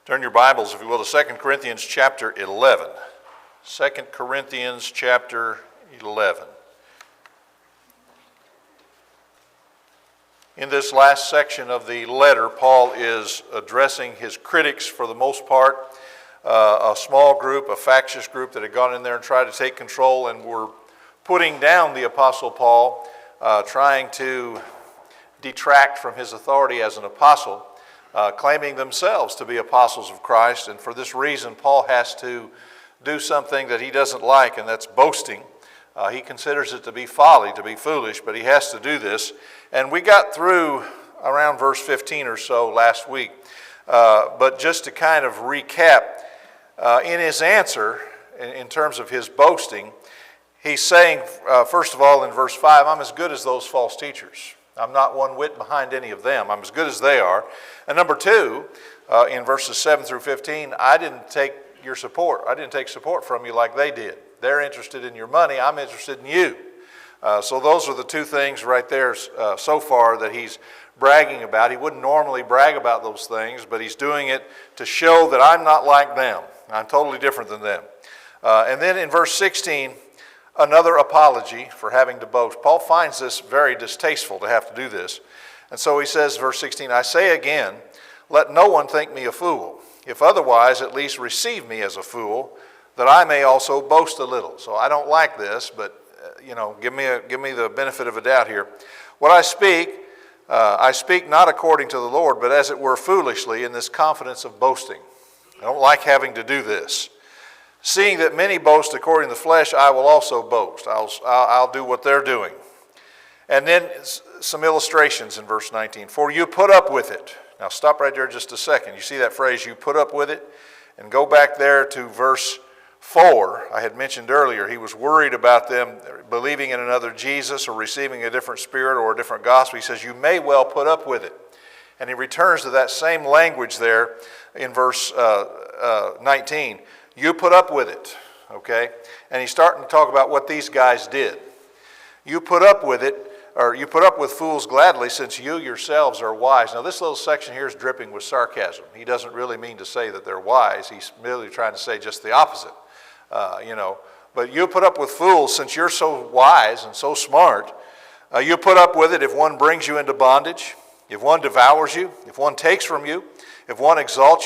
Turn your Bibles, if you will, to 2 Corinthians chapter 11. 2 Corinthians chapter 11. In this last section of the letter, Paul is addressing his critics for the most part, a small group, a factious group that had gone in there and tried to take control and were putting down the Apostle Paul, trying to detract from his authority as an apostle. Claiming themselves to be apostles of Christ, and for this reason Paul has to do something that he doesn't like, and that's boasting. He considers it to be folly, to be foolish, but he has to do this. And we got through around verse 15 or so last week, but just to kind of recap, in his answer, in terms of his boasting, he's saying, first of all in verse 5, I'm as good as those false teachers. I'm not one whit behind any of them. I'm as good as they are. And number two, in verses 7 through 15, I didn't take your support. I didn't take support from you like they did. They're interested in your money. I'm interested in you. So those are the two things right there so far that he's bragging about. He wouldn't normally brag about those things, but he's doing it to show that I'm not like them. I'm totally different than them. And then in verse 16, another apology for having to boast. Paul finds this very distasteful to have to do this. And so he says, verse 16, I say again, let no one think me a fool. If otherwise, at least receive me as a fool, that I may also boast a little. So I don't like this, but give me the benefit of a doubt here. What I speak not according to the Lord, but as it were foolishly in this confidence of boasting. I don't like having to do this. Seeing that many boast according to the flesh, I will also boast. I'll do what they're doing. And then some illustrations in verse 19. For you put up with it. Now stop right there just a second. You see that phrase, you put up with it? And go back there to verse 4. I had mentioned earlier, he was worried about them believing in another Jesus or receiving a different spirit or a different gospel. He says, you may well put up with it. And he returns to that same language there in verse 19. You put up with it, okay? And he's starting to talk about what these guys did. You put up with it, or you put up with fools gladly, since you yourselves are wise. Now this little section here is dripping with sarcasm. He doesn't really mean to say that they're wise. He's merely trying to say just the opposite, But you put up with fools, since you're so wise and so smart. You put up with it if one brings you into bondage, if one devours you, if one takes from you, if one exalts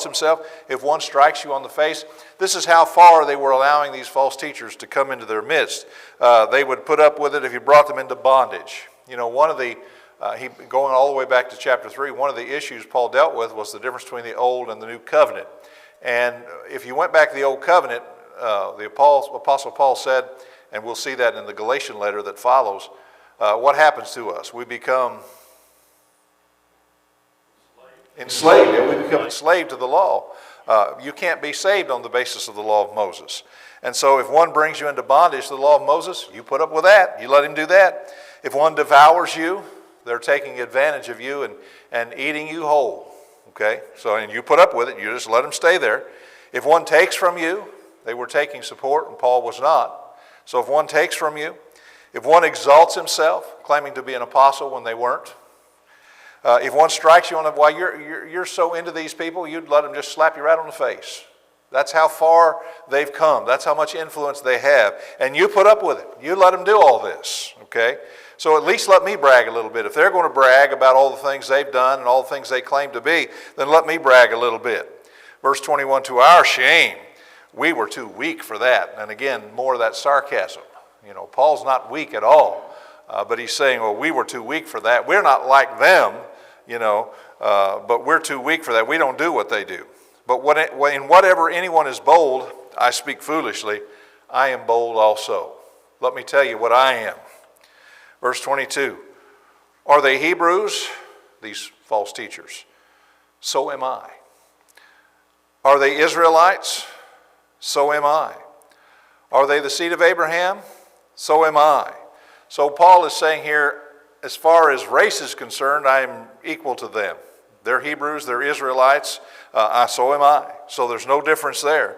himself, if one strikes you on the face. This is how far they were allowing these false teachers to come into their midst. They would put up with it if you brought them into bondage. One of the, going all the way back to chapter 3, one of the issues Paul dealt with was the difference between the Old and the New Covenant. And if you went back to the Old Covenant, the Apostle Paul said, and we'll see that in the Galatian letter that follows, what happens to us? We become enslaved. We become enslaved to the law. You can't be saved on the basis of the law of Moses. And so if one brings you into bondage to the law of Moses, you put up with that. You let him do that. If one devours you, they're taking advantage of you and eating you whole. Okay? And you put up with it. You just let them stay there. If one takes from you, they were taking support and Paul was not. So if one takes from you, if one exalts himself, claiming to be an apostle when they weren't, if one strikes you on the, why you're so into these people, you'd let them just slap you right on the face. That's how far they've come. That's how much influence they have. And you put up with it. You let them do all this, okay? So at least let me brag a little bit. If they're going to brag about all the things they've done and all the things they claim to be, then let me brag a little bit. Verse 21, to our shame, we were too weak for that. And again, more of that sarcasm. Paul's not weak at all. But he's saying, well, we were too weak for that. We're not like them, but we're too weak for that. We don't do what they do. But in whatever anyone is bold, I speak foolishly, I am bold also. Let me tell you what I am. Verse 22, are they Hebrews? These false teachers. So am I. Are they Israelites? So am I. Are they the seed of Abraham? So am I. So Paul is saying here, as far as race is concerned, I am equal to them. They're Hebrews, they're Israelites, so am I. So there's no difference there.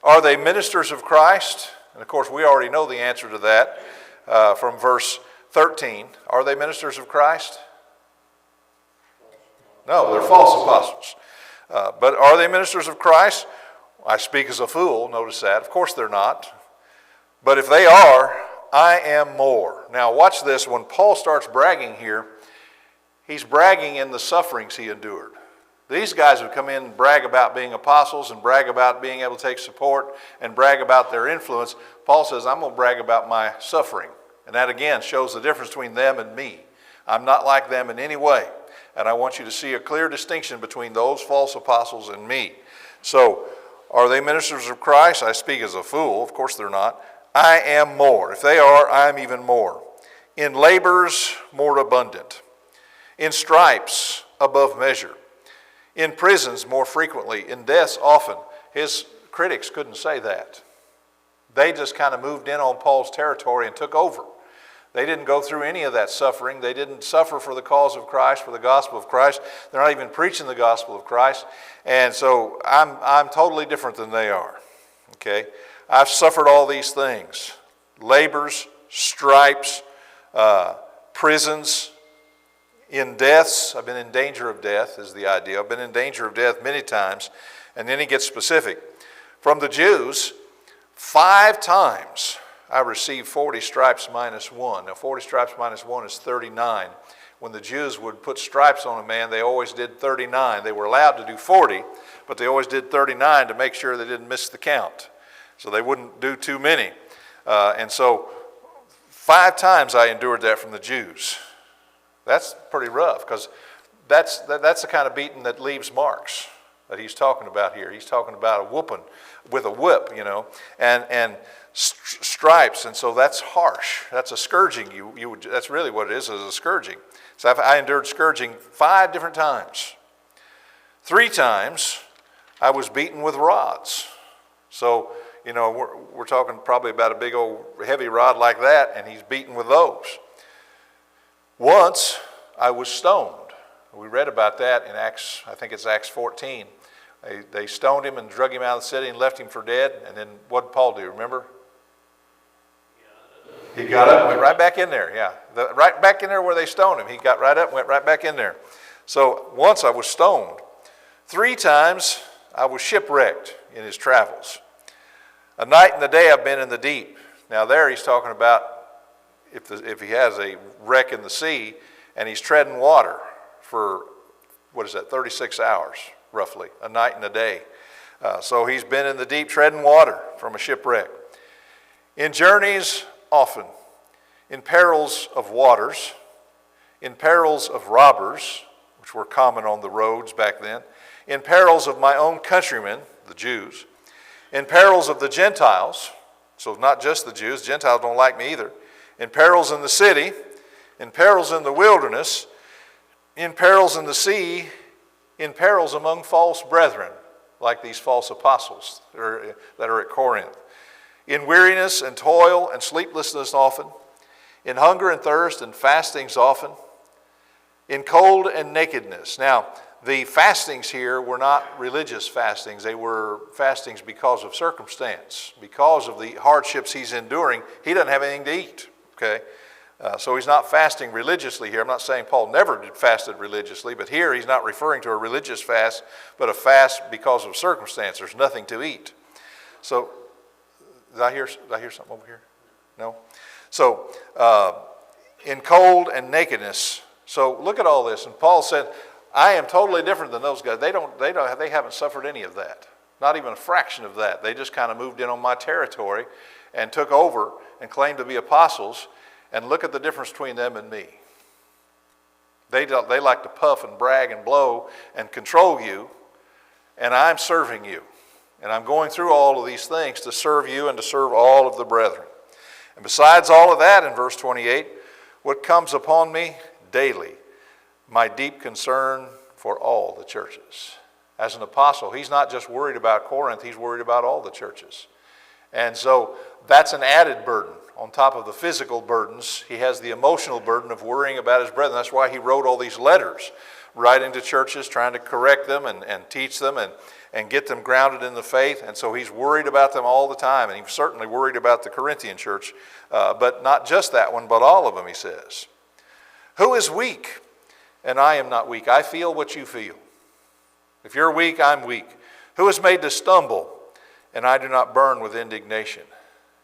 Are they ministers of Christ? And of course, we already know the answer to that from verse 13. Are they ministers of Christ? No, they're false apostles. But are they ministers of Christ? I speak as a fool, notice that. Of course they're not. But if they are, I am more. Now watch this. When Paul starts bragging here, he's bragging in the sufferings he endured. These guys would come in and brag about being apostles and brag about being able to take support and brag about their influence. Paul says, I'm going to brag about my suffering. And that again shows the difference between them and me. I'm not like them in any way. And I want you to see a clear distinction between those false apostles and me. So, are they ministers of Christ? I speak as a fool. Of course they're not. I am more. If they are, I am even more. In labors, more abundant. In stripes, above measure. In prisons, more frequently. In deaths, often. His critics couldn't say that. They just kind of moved in on Paul's territory and took over. They didn't go through any of that suffering. They didn't suffer for the cause of Christ, for the gospel of Christ. They're not even preaching the gospel of Christ. And so I'm totally different than they are. Okay? I've suffered all these things. Labors, stripes, prisons, in deaths. I've been in danger of death is the idea. I've been in danger of death many times. And then he gets specific. From the Jews, 5 times I received 40 stripes minus 1. Now 40 stripes minus 1 is 39. When the Jews would put stripes on a man, they always did 39. They were allowed to do 40, but they always did 39 to make sure they didn't miss the count. So they wouldn't do too many. And so 5 times I endured that from the Jews. That's pretty rough because that's the kind of beating that leaves marks that he's talking about here. He's talking about a whooping with a whip, you know, and stripes, and so that's harsh. That's a scourging. That's really what it is a scourging. So I endured scourging 5 different times. 3 times I was beaten with rods. So, you know, we're talking probably about a big old heavy rod like that, and he's beaten with those. Once I was stoned. We read about that in Acts, I think it's Acts 14. They stoned him and drug him out of the city and left him for dead. And then what did Paul do, remember? He got up and went right back in there, yeah. Right back in there where they stoned him. He got right up and went right back in there. So once I was stoned. 3 times I was shipwrecked in his travels. A night and a day I've been in the deep. Now there he's talking about if he has a wreck in the sea and he's treading water for, 36 hours roughly, a night and a day. So he's been in the deep treading water from a shipwreck. In journeys, often. In perils of waters. In perils of robbers, which were common on the roads back then. In perils of my own countrymen, the Jews. In perils of the Gentiles, so not just the Jews, Gentiles don't like me either. In perils in the city, in perils in the wilderness, in perils in the sea, in perils among false brethren, like these false apostles that are at Corinth. In weariness and toil and sleeplessness often, in hunger and thirst and fastings often, in cold and nakedness. Now, the fastings here were not religious fastings. They were fastings because of circumstance. Because of the hardships he's enduring, he doesn't have anything to eat. Okay, so he's not fasting religiously here. I'm not saying Paul never fasted religiously, but here he's not referring to a religious fast, but a fast because of circumstance. There's nothing to eat. So, did I hear something over here? No? So, in cold and nakedness. So look at all this. And Paul said, I am totally different than those guys. They haven't suffered any of that. Not even a fraction of that. They just kind of moved in on my territory and took over and claimed to be apostles. And look at the difference between them and me. They like to puff and brag and blow and control you, and I'm serving you. And I'm going through all of these things to serve you and to serve all of the brethren. And besides all of that, in verse 28, what comes upon me daily, my deep concern for all the churches. As an apostle, he's not just worried about Corinth, he's worried about all the churches. And so that's an added burden. On top of the physical burdens, he has the emotional burden of worrying about his brethren. That's why he wrote all these letters, writing to churches, trying to correct them and teach them and get them grounded in the faith. And so he's worried about them all the time. And he's certainly worried about the Corinthian church, but not just that one, but all of them, he says. Who is weak? And I am not weak. I feel what you feel. If you're weak, I'm weak. Who is made to stumble, and I do not burn with indignation?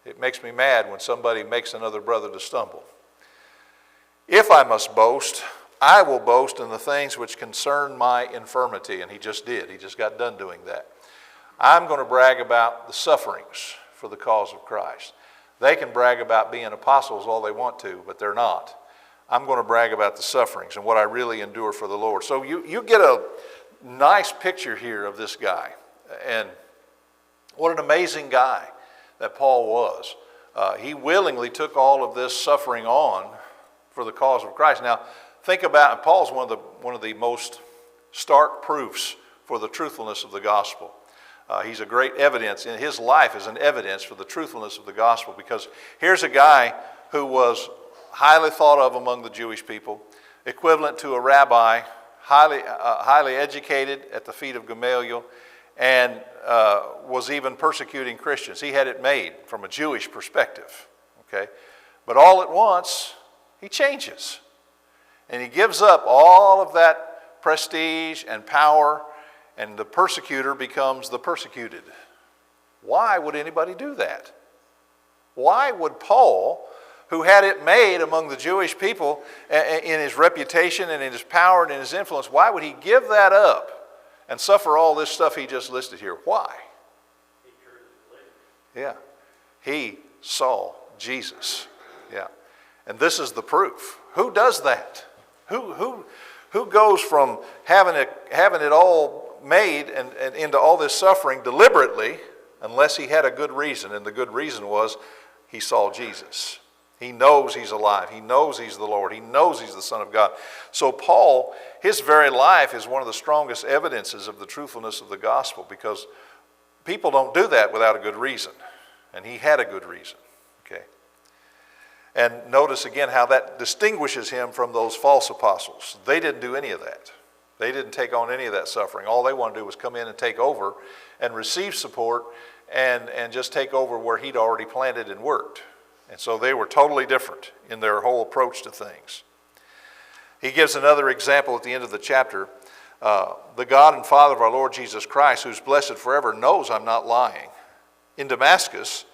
It makes me mad when somebody makes another brother to stumble. If I must boast, I will boast in the things which concern my infirmity. And he just did. He just got done doing that. I'm going to brag about the sufferings for the cause of Christ. They can brag about being apostles all they want to, but they're not. I'm going to brag about the sufferings and what I really endure for the Lord. So you get a nice picture here of this guy. And what an amazing guy that Paul was. He willingly took all of this suffering on for the cause of Christ. Now, think about, Paul's one of the most stark proofs for the truthfulness of the gospel. He's a great evidence, in his life is an evidence for the truthfulness of the gospel, because here's a guy who was highly thought of among the Jewish people, equivalent to a rabbi, highly educated at the feet of Gamaliel, and was even persecuting Christians. He had it made from a Jewish perspective. Okay, but all at once, he changes. And he gives up all of that prestige and power, and the persecutor becomes the persecuted. Why would anybody do that? Why would Paul, who had it made among the Jewish people in his reputation and in his power and in his influence, why would he give that up and suffer all this stuff he just listed here? Why? Yeah. He saw Jesus. Yeah. And this is the proof. Who does that? Who goes from having it all made and into all this suffering deliberately, unless he had a good reason? And the good reason was he saw Jesus. He knows he's alive. He knows he's the Lord. He knows he's the Son of God. So Paul, his very life is one of the strongest evidences of the truthfulness of the gospel, because people don't do that without a good reason. And he had a good reason. Okay. And notice again how that distinguishes him from those false apostles. They didn't do any of that. They didn't take on any of that suffering. All they wanted to do was come in and take over and receive support and just take over where he'd already planted and worked. And so they were totally different in their whole approach to things. He gives another example at the end of the chapter. The God and Father of our Lord Jesus Christ, who's blessed forever, knows I'm not lying. In Damascus,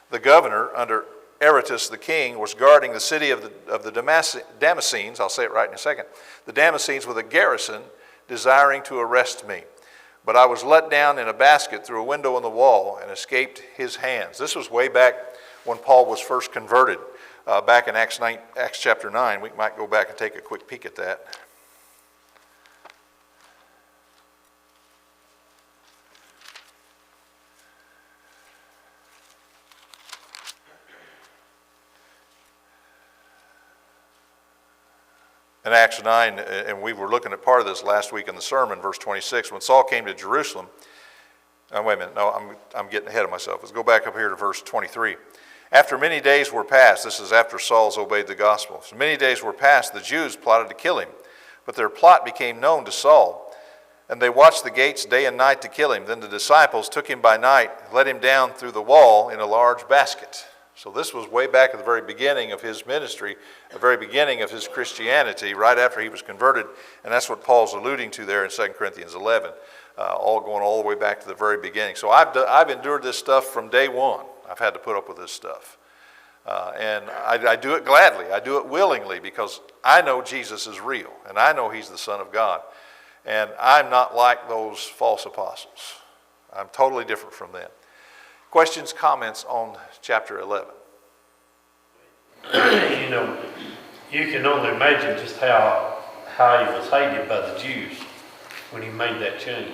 the governor under Aretas the king was guarding the city of the Damascenes, I'll say it right in a second, the Damascenes with a garrison desiring to arrest me. But I was let down in a basket through a window in the wall and escaped his hands. This was way back when Paul was first converted, back in Acts chapter 9. We might go back and take a quick peek at that. In Acts 9, and we were looking at part of this last week in the sermon, verse 26, when Saul came to Jerusalem, wait a minute, no, I'm getting ahead of myself. Let's go back up here to verse 23. After many days were passed, this is after Saul's obeyed the gospel. So many days were passed, the Jews plotted to kill him, but their plot became known to Saul, and they watched the gates day and night to kill him. Then the disciples took him by night, let him down through the wall in a large basket. So this was way back at the very beginning of his ministry, the very beginning of his Christianity, right after he was converted. And that's what Paul's alluding to there in 2 Corinthians 11, going all the way back to the very beginning. So I've endured this stuff from day one. I've had to put up with this stuff. And I do it gladly. I do it willingly, because I know Jesus is real, and I know he's the Son of God. And I'm not like those false apostles. I'm totally different from them. Questions, comments on chapter 11? You know, you can only imagine just how he was hated by the Jews when he made that change.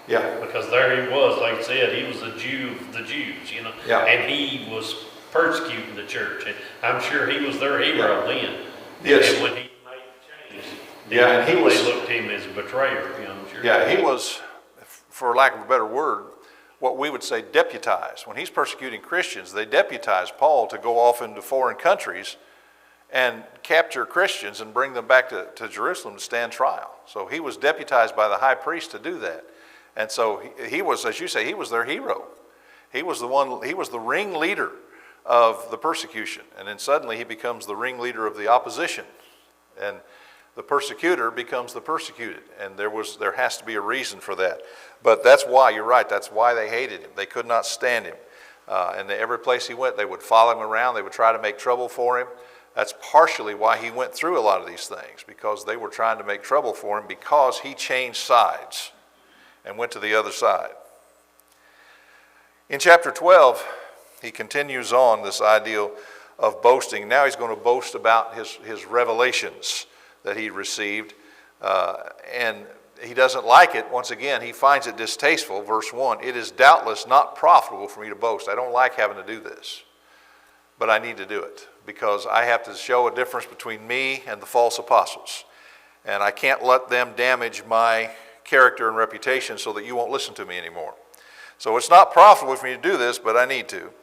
Yeah. Because there he was, like I said, he was a Jew of the Jews, you know. Yeah. And he was persecuting the church. And I'm sure he was their hero then. Yes. And when he made the change, yeah, and they looked at him as a betrayer, you know, I'm sure. Yeah, he was, for lack of a better word, what we would say deputized. When he's persecuting Christians, they deputize Paul to go off into foreign countries and capture Christians and bring them back to Jerusalem to stand trial. So he was deputized by the high priest to do that. And so he was, as you say, he was their hero. He was the ringleader of the persecution. And then suddenly he becomes the ringleader of the opposition. And the persecutor becomes the persecuted, and there has to be a reason for that. But that's why, you're right, that's why they hated him. They could not stand him. And every place he went, they would follow him around. They would try to make trouble for him. That's partially why he went through a lot of these things, because they were trying to make trouble for him, because he changed sides and went to the other side. In chapter 12, he continues on this ideal of boasting. Now he's going to boast about his revelations that he received, and he doesn't like it. Once again, he finds it distasteful. Verse 1, "It is doubtless not profitable for me to boast." I don't like having to do this, but I need to do it because I have to show a difference between me and the false apostles, and I can't let them damage my character and reputation so that you won't listen to me anymore. So it's not profitable for me to do this, but I need to.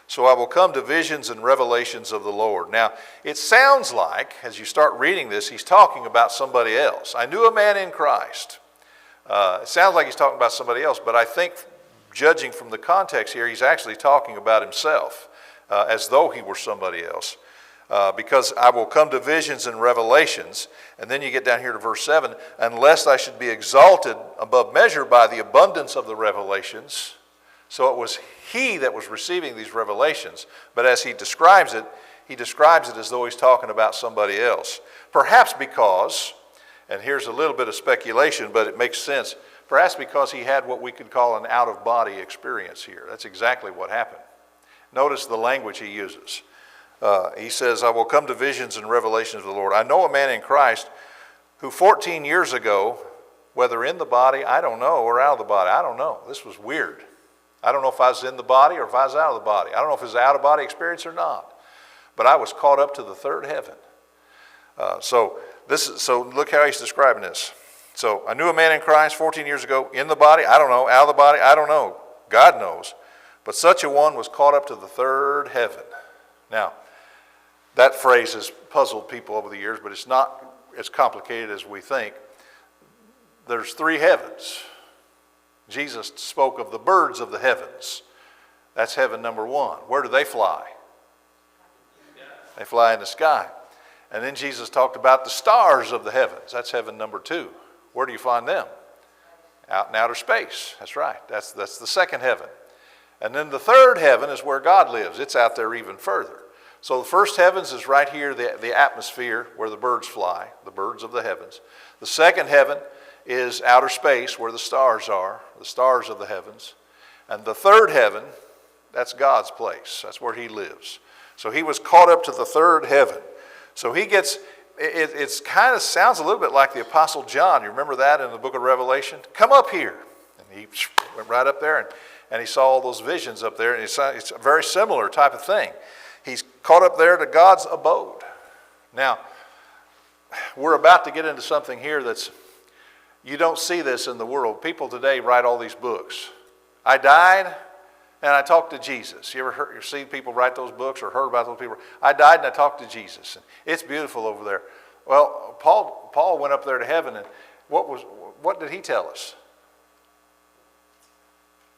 "So I will come to visions and revelations of the Lord." Now, it sounds like, as you start reading this, he's talking about somebody else. I knew a man in Christ. It sounds like he's talking about somebody else, but I think, judging from the context here, he's actually talking about himself, as though he were somebody else. Because I will come to visions and revelations. And then you get down here to verse 7, "Unless I should be exalted above measure by the abundance of the revelations." So it was he that was receiving these revelations. But as he describes it as though he's talking about somebody else. Perhaps because, and here's a little bit of speculation, but it makes sense, perhaps because he had what we could call an out-of-body experience here. That's exactly what happened. Notice the language he uses. He says, "I will come to visions and revelations of the Lord. I know a man in Christ who 14 years ago, whether in the body, I don't know, or out of the body, I don't know." This was weird. I don't know if I was in the body or if I was out of the body. I don't know if it was an out-of-body experience or not. But I was caught up to the third heaven. So look how he's describing this. "So I knew a man in Christ 14 years ago, in the body, I don't know, out of the body, I don't know. God knows. But such a one was caught up to the third heaven." Now, that phrase has puzzled people over the years, but it's not as complicated as we think. There's three heavens. Jesus spoke of the birds of the heavens. That's heaven number one. Where do they fly? They fly in the sky. And then Jesus talked about the stars of the heavens. That's heaven number two. Where do you find them? Out in outer space. That's right. That's the second heaven. And then the third heaven is where God lives. It's out there even further. So the first heavens is right here, the atmosphere where the birds fly, the birds of the heavens. The second heaven is outer space where the stars are, the stars of the heavens. And the third heaven, that's God's place. That's where he lives. So he was caught up to the third heaven. So he gets, it kind of sounds a little bit like the Apostle John. You remember that in the book of Revelation? "Come up here." And he went right up there and he saw all those visions up there. And it's a very similar type of thing. He's caught up there to God's abode. Now, we're about to get into something here that's, you don't see this in the world. People today write all these books. I died and I talked to Jesus. You ever see people write those books or heard about those people? I died and I talked to Jesus. And it's beautiful over there. Well, Paul went up there to heaven, and what did he tell us?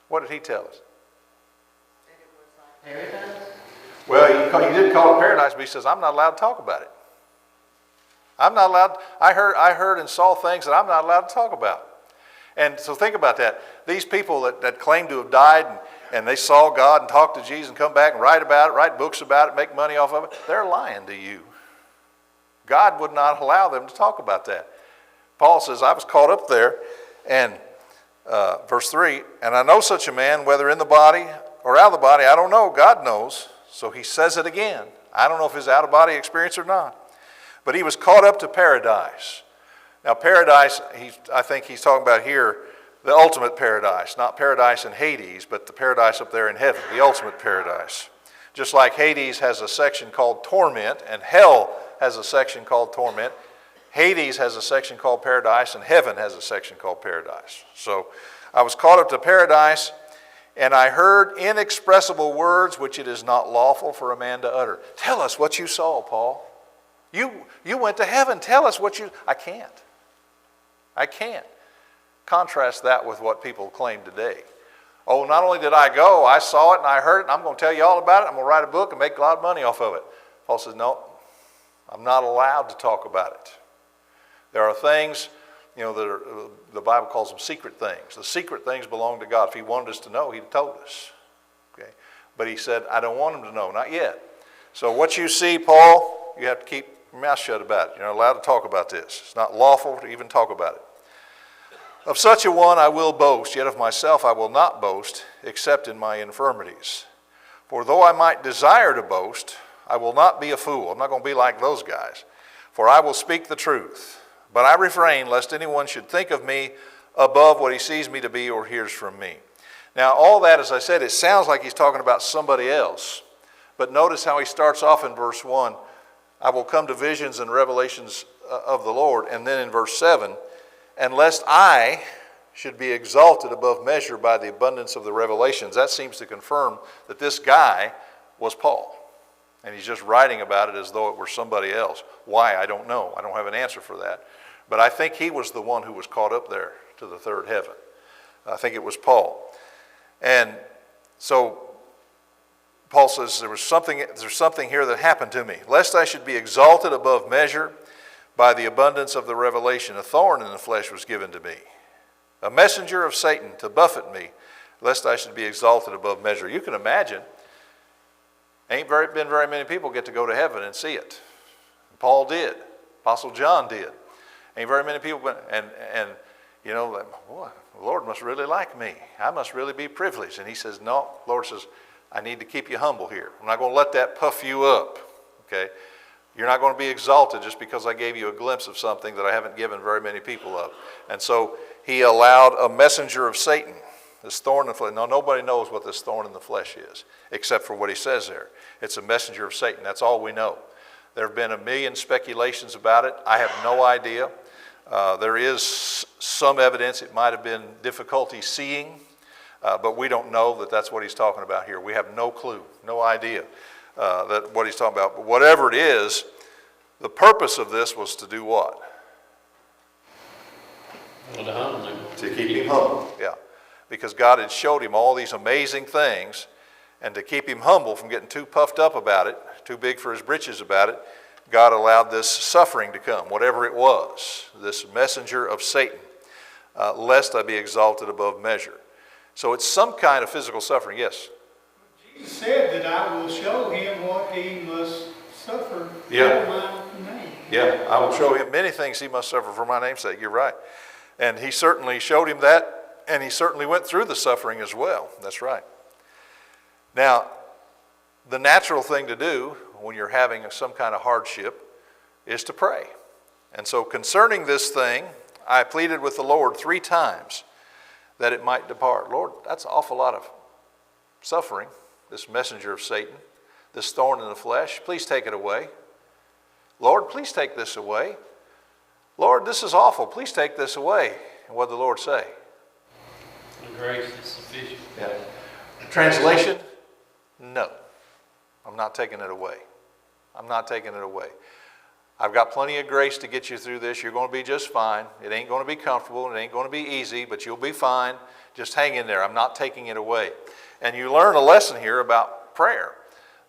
What did he tell us? Paradise? Well, he did call it paradise, but he says, "I'm not allowed to talk about it. I'm not allowed. I heard and saw things that I'm not allowed to talk about." And so think about that. These people that claim to have died and they saw God and talked to Jesus and come back and write about it, write books about it, make money off of it, they're lying to you. God would not allow them to talk about that. Paul says, "I was caught up there," and verse 3, "And I know such a man, whether in the body or out of the body, I don't know, God knows." So he says it again. I don't know if it's out-of-body experience or not. But he was caught up to paradise. Now paradise, I think he's talking about here, the ultimate paradise. Not paradise in Hades, but the paradise up there in heaven, the ultimate paradise. Just like Hades has a section called torment, and hell has a section called torment, Hades has a section called paradise, and heaven has a section called paradise. So I was caught up to paradise, and I heard inexpressible words which it is not lawful for a man to utter. Tell us what you saw, Paul. You went to heaven. Tell us what you... I can't. Contrast that with what people claim today. Oh, not only did I go, I saw it and I heard it, and I'm going to tell you all about it. I'm going to write a book and make a lot of money off of it. Paul says, no, I'm not allowed to talk about it. There are things, that are, the Bible calls them secret things. The secret things belong to God. If he wanted us to know, he'd have told us. Okay? But he said, I don't want them to know, not yet. So what you see, Paul, you have to keep your mouth shut about it. You're not allowed to talk about this. It's not lawful to even talk about it. Of such a one I will boast, yet of myself I will not boast, except in my infirmities. For though I might desire to boast, I will not be a fool. I'm not going to be like those guys. For I will speak the truth. But I refrain lest anyone should think of me above what he sees me to be or hears from me. Now all that, as I said, it sounds like he's talking about somebody else. But notice how he starts off in verse 1. I will come to visions and revelations of the Lord. And then in verse 7, and lest I should be exalted above measure by the abundance of the revelations. That seems to confirm that this guy was Paul. And he's just writing about it as though it were somebody else. Why? I don't know. I don't have an answer for that. But I think he was the one who was caught up there to the third heaven. I think it was Paul. And so Paul says there's something here that happened to me. Lest I should be exalted above measure by the abundance of the revelation, a thorn in the flesh was given to me, a messenger of Satan to buffet me, lest I should be exalted above measure. You can imagine, been very many people get to go to heaven and see it. Paul did. Apostle John did. Ain't very many people, boy, the Lord must really like me. I must really be privileged. And he says, no, the Lord says, I need to keep you humble here. I'm not going to let that puff you up, okay? You're not going to be exalted just because I gave you a glimpse of something that I haven't given very many people of. And so he allowed a messenger of Satan, this thorn in the flesh. Now, nobody knows what this thorn in the flesh is, except for what he says there. It's a messenger of Satan. That's all we know. There have been a million speculations about it. I have no idea. There is some evidence it might have been difficulty seeing, but we don't know that that's what he's talking about here. We have no clue, no idea that what he's talking about. But whatever it is, the purpose of this was to do what? To keep him humble. Yeah, because God had showed him all these amazing things, and to keep him humble from getting too puffed up about it, too big for his britches about it, God allowed this suffering to come, whatever it was, this messenger of Satan, lest I be exalted above measure. So it's some kind of physical suffering, yes? Jesus said that I will show him what he must suffer for my name. Yeah, I will show him many things he must suffer for my name's sake. You're right. And he certainly showed him that, and he certainly went through the suffering as well. That's right. Now, the natural thing to do when you're having some kind of hardship is to pray. And so concerning this thing, I pleaded with the Lord 3 times that it might depart. Lord, that's an awful lot of suffering, this messenger of Satan, this thorn in the flesh. Please take it away. Lord, please take this away. Lord, this is awful. Please take this away. And what did the Lord say? The grace is sufficient. Yeah. Translation, no. I'm not taking it away. I'm not taking it away. I've got plenty of grace to get you through this. You're going to be just fine. It ain't going to be comfortable. It ain't going to be easy, but you'll be fine. Just hang in there. I'm not taking it away. And you learn a lesson here about prayer,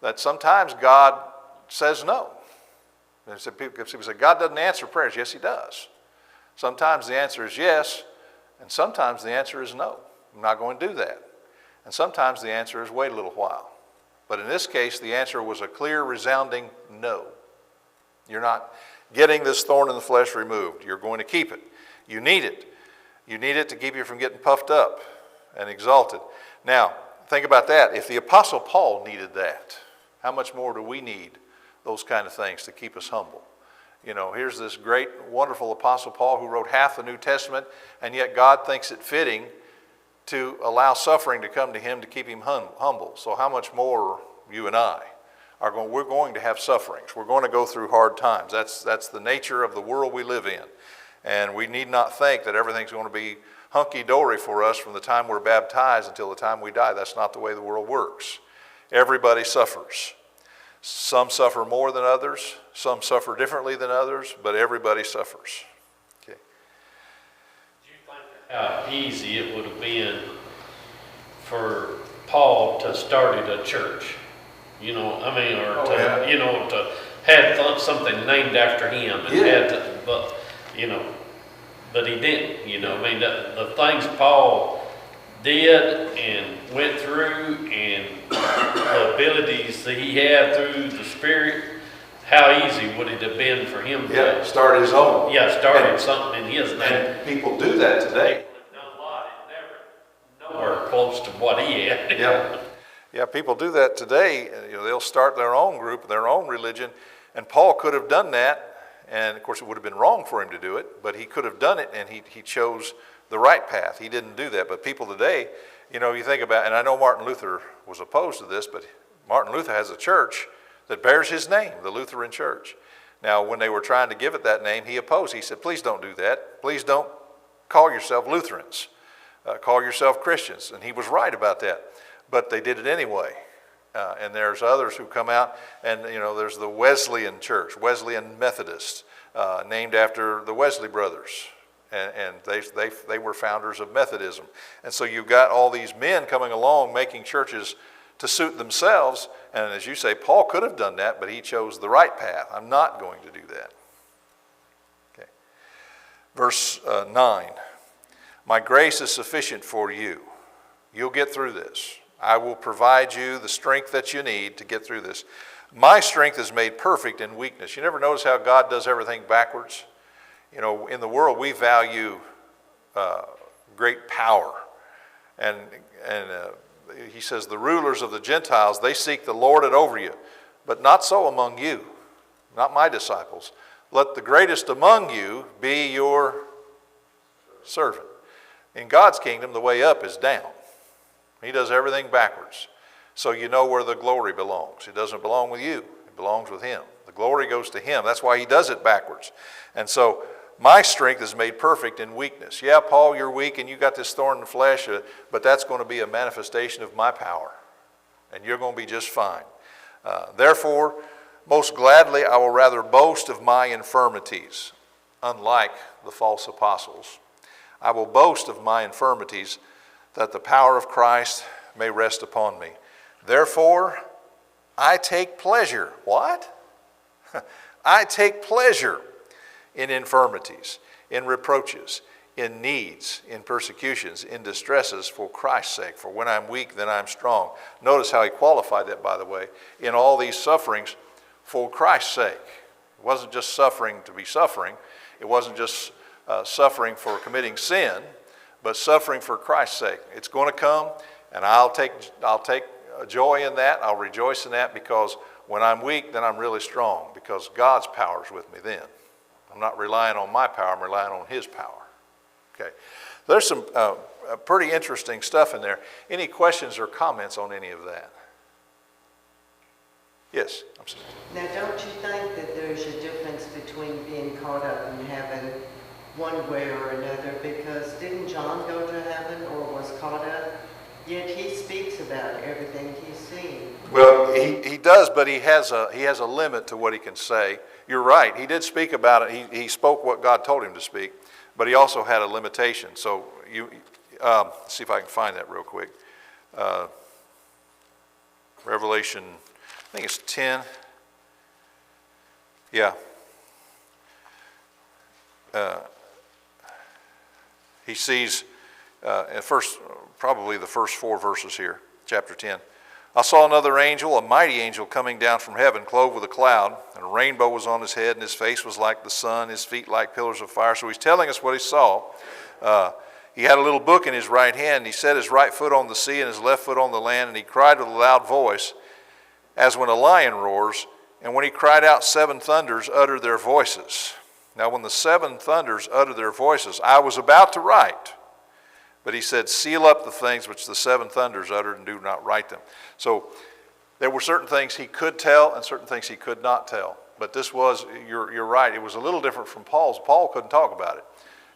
that sometimes God says no. And people say, God doesn't answer prayers. Yes, he does. Sometimes the answer is yes, and sometimes the answer is no. I'm not going to do that. And sometimes the answer is wait a little while. But in this case, the answer was a clear, resounding no. You're not getting this thorn in the flesh removed. You're going to keep it. You need it. You need it to keep you from getting puffed up and exalted. Now, think about that. If the Apostle Paul needed that, how much more do we need those kind of things to keep us humble? You know, here's this great, wonderful Apostle Paul who wrote half the New Testament, and yet God thinks it fitting to allow suffering to come to him to keep him humble. So how much more you and I we're going to have sufferings. We're going to go through hard times. That's the nature of the world we live in. And we need not think that everything's going to be hunky-dory for us from the time we're baptized until the time we die. That's not the way the world works. Everybody suffers. Some suffer more than others. Some suffer differently than others, but everybody suffers. Okay. Do you think how easy it would have been for Paul to start a church? You know, I mean, or to have something named after him, and had to, but you know, but he didn't, you know, I mean, the things Paul did and went through and the abilities that he had through the Spirit, how easy would it have been for him to start his own. started something in his name? And people do that today. People have done a lot, and never nowhere close to what he had. Yeah, people do that today. You know, they'll start their own group, their own religion, and Paul could have done that. And of course, it would have been wrong for him to do it, but he could have done it, and he chose the right path. He didn't do that. But people today, you know, you think about, and I know Martin Luther was opposed to this, but Martin Luther has a church that bears his name, the Lutheran Church. Now, when they were trying to give it that name, he opposed. He said, please don't do that. Please don't call yourself Lutherans. Call yourself Christians. And he was right about that. But they did it anyway. And there's others who come out, and you know, there's the Wesleyan Church, Wesleyan Methodists, named after the Wesley brothers, and they were founders of Methodism. And so you've got all these men coming along making churches to suit themselves, and as you say, Paul could have done that, but he chose the right path. I'm not going to do that. Okay. Verse 9, my grace is sufficient for you. You'll get through this. I will provide you the strength that you need to get through this. My strength is made perfect in weakness. You never notice how God does everything backwards? You know, in the world we value great power. And he says, the rulers of the Gentiles, they seek to lord it over you. But not so among you, not my disciples. Let the greatest among you be your servant. In God's kingdom, the way up is down. He does everything backwards. So you know where the glory belongs. It doesn't belong with you. It belongs with him. The glory goes to him. That's why he does it backwards. And so my strength is made perfect in weakness. Yeah, Paul, you're weak and you got this thorn in the flesh, but that's going to be a manifestation of my power. And you're going to be just fine. Therefore, most gladly I will rather boast of my infirmities, unlike the false apostles. I will boast of my infirmities, that the power of Christ may rest upon me. Therefore, I take pleasure. What? I take pleasure in infirmities, in reproaches, in needs, in persecutions, in distresses for Christ's sake. For when I'm weak, then I'm strong. Notice how he qualified that, by the way. In all these sufferings for Christ's sake. It wasn't just suffering to be suffering. It wasn't just suffering for committing sin, but suffering for Christ's sake. It's going to come, and I'll take joy in that. I'll rejoice in that, because when I'm weak, then I'm really strong, because God's power is with me then. I'm not relying on my power, I'm relying on his power. Okay. There's some pretty interesting stuff in there. Any questions or comments on any of that? Yes? I'm sorry. Now, don't you think that there's a difference between being caught up in heaven one way or another? Because didn't John go to heaven or was caught up? Yet he speaks about everything he's seen. Well, he does, but he has a limit to what he can say. You're right. He did speak about it. He spoke what God told him to speak, but he also had a limitation. So let's see if I can find that real quick. Revelation, I think it's 10. Yeah. He sees, probably the first 4 verses here, chapter 10. I saw another angel, a mighty angel, coming down from heaven, clothed with a cloud, and a rainbow was on his head, and his face was like the sun, his feet like pillars of fire. So he's telling us what he saw. He had a little book in his right hand, and he set his right foot on the sea and his left foot on the land, and he cried with a loud voice, as when a lion roars. And when he cried out, 7 thunders uttered their voices. Now when the 7 thunders uttered their voices, I was about to write. But he said, seal up the things which the 7 thunders uttered, and do not write them. So there were certain things he could tell and certain things he could not tell. But this was, you're right, it was a little different from Paul's. Paul couldn't talk about it,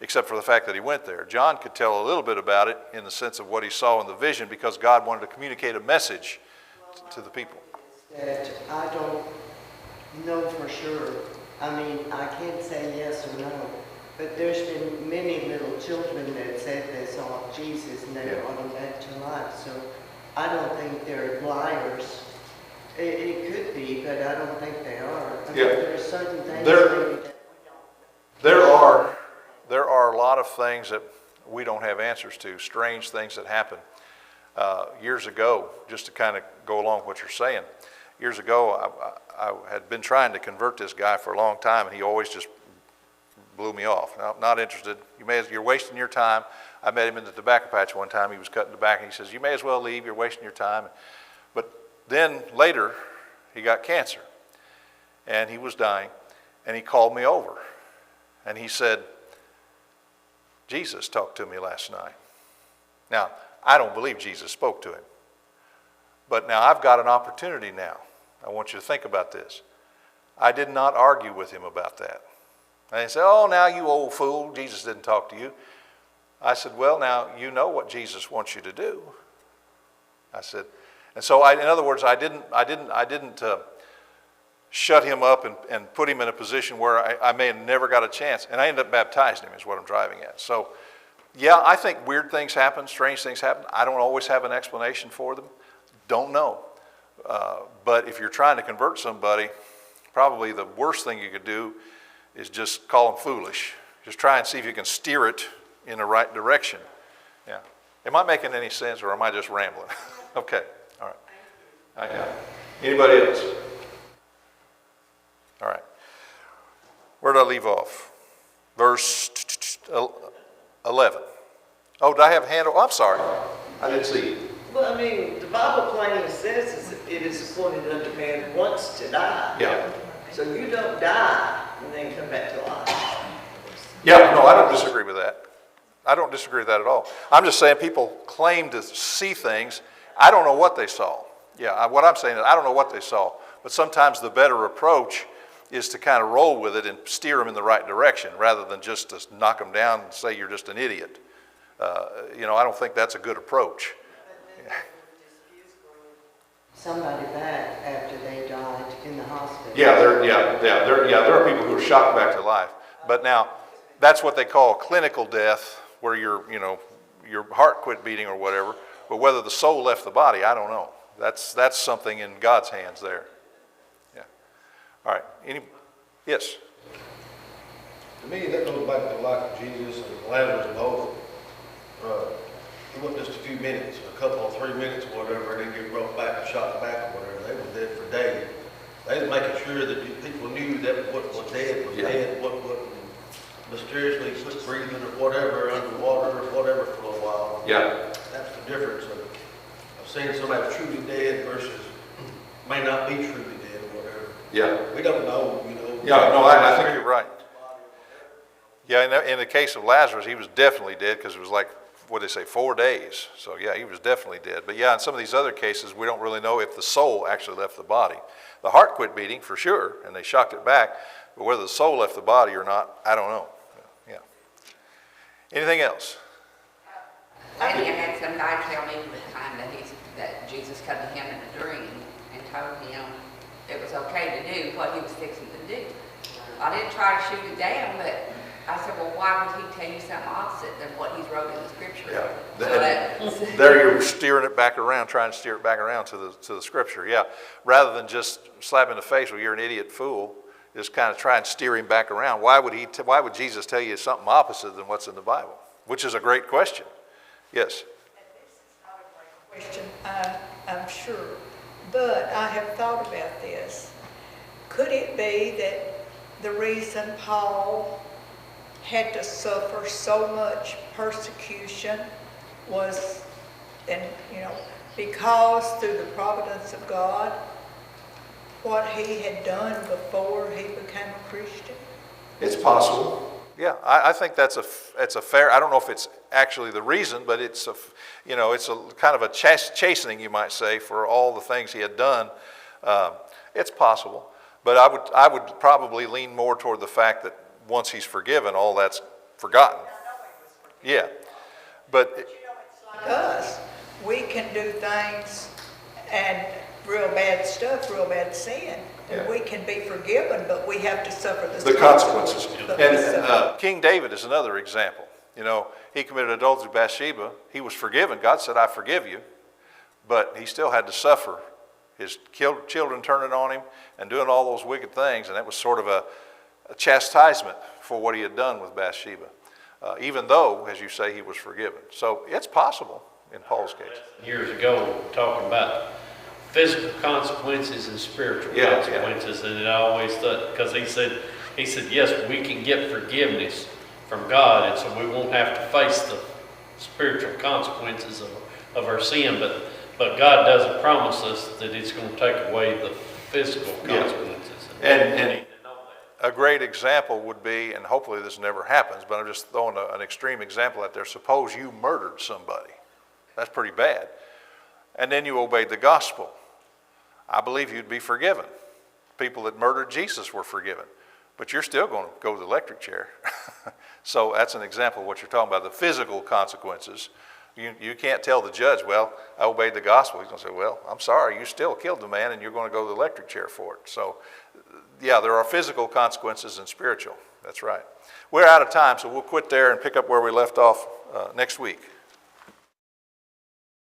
except for the fact that he went there. John could tell a little bit about it in the sense of what he saw in the vision, because God wanted to communicate a message to the people. That I don't know for sure. I mean, I can't say yes or no. But there's been many little children that said they saw Jesus and they brought him back to life. So I don't think they're liars. It could be, but I don't think they are. I mean, there are certain things that we don't. There are lot of things that we don't have answers to, strange things that happen. Years ago, just to kind of go along with what you're saying, years ago I had been trying to convert this guy for a long time, and he always just blew me off. No, not interested. You're wasting your time. I met him in the tobacco patch one time. He was cutting tobacco, and he says, you may as well leave. You're wasting your time. But then later, he got cancer, and he was dying, and he called me over, and he said, Jesus talked to me last night. Now, I don't believe Jesus spoke to him, but now I've got an opportunity now. I want you to think about this. I did not argue with him about that. And he said, oh, now you old fool, Jesus didn't talk to you. I said, well, now you know what Jesus wants you to do. I said, and so in other words, I didn't shut him up and put him in a position where I may have never got a chance. And I ended up baptizing him is what I'm driving at. So, yeah, I think weird things happen, strange things happen. I don't always have an explanation for them. Don't know. But if you're trying to convert somebody, probably the worst thing you could do is just call them foolish. Just try and see if you can steer it in the right direction. Yeah. Am I making any sense, or am I just rambling? Okay. All right. Yeah. Anybody else? All right. Where did I leave off? Verse 11. Oh, did I have a hand? Oh, I'm sorry. I didn't see you. Well, I mean, the Bible plainly says it is appointed unto man once to die. Yeah. So you don't die and then come back to life. Yeah, no, I don't disagree with that. I don't disagree with that at all. I'm just saying people claim to see things. I don't know what they saw. Yeah, what I'm saying is I don't know what they saw. But sometimes the better approach is to kind of roll with it and steer them in the right direction rather than just to knock them down and say you're just an idiot. I don't think that's a good approach. Somebody back after they died in the hospital. There are people who are shocked back to life. But now, that's what they call clinical death, where your heart quit beating or whatever. But whether the soul left the body, I don't know. That's something in God's hands there. Yeah. All right. Yes. To me, that goes back to the life of Jesus and Lazarus both. It wasn't just a few minutes, a couple or 3 minutes or whatever, and then get brought back and shot back or whatever. They were dead for days. They was making sure that people knew that what was dead was dead, what mysteriously quit breathing or whatever, underwater or whatever for a little while. Yeah. That's the difference of seeing somebody truly dead versus may not be truly dead or whatever. Yeah. We don't know, Yeah, no, I think you're right. Yeah, in the case of Lazarus, he was definitely dead because it was like, what did they say, 4 days. So yeah, he was definitely dead. But yeah, in some of these other cases, we don't really know if the soul actually left the body. The heart quit beating for sure, and they shocked it back. But whether the soul left the body or not, I don't know. Yeah. Anything else? Lately, I had some guy tell me one time that Jesus come to him in a dream and told him it was okay to do what he was fixing to do. I didn't try to shoot it down, but I said, well, why would he tell you something opposite than what he's wrote in the scripture? Yeah. So there you're steering it back around, trying to steer it back around to the scripture. Yeah. Rather than just slap in the face, well, you're an idiot fool, just kind of try and steer him back around. Why would Jesus tell you something opposite than what's in the Bible? Which is a great question. Yes. And this is not a great question, I'm sure, but I have thought about this. Could it be that the reason Paul had to suffer so much persecution was, because through the providence of God, what he had done before he became a Christian? It's possible. Yeah, I think it's a fair. I don't know if it's actually the reason, but it's a kind of a chastening, you might say, for all the things he had done. It's possible, but I would probably lean more toward the fact that once he's forgiven, all that's forgotten. Yeah, but It's like us. We can do things and real bad stuff, real bad sin. Yeah. And we can be forgiven, but we have to suffer the consequences. But we And suffer. King David is another example. He committed adultery with Bathsheba. He was forgiven. God said, I forgive you. But he still had to suffer. His children turning on him and doing all those wicked things. And that was sort of a chastisement for what he had done with Bathsheba. even though, as you say, he was forgiven. So it's possible in Paul's case. Years ago, talking about physical consequences and spiritual Yeah, consequences, and it always thought, because he said, yes, we can get forgiveness from God, and so we won't have to face the spiritual consequences of our sin, but God doesn't promise us that it's going to take away the physical consequences. And- we and- need to know that. A great example would be, and hopefully this never happens, but I'm just throwing an extreme example out there. Suppose you murdered somebody. That's pretty bad. And then you obeyed the gospel. I believe you'd be forgiven. People that murdered Jesus were forgiven. But you're still going to go to the electric chair. So that's an example of what you're talking about, the physical consequences. You can't tell the judge, well, I obeyed the gospel. He's going to say, well, I'm sorry, you still killed the man and you're going to go to the electric chair for it. So, yeah, there are physical consequences and spiritual. That's right. We're out of time, so we'll quit there and pick up where we left off next week.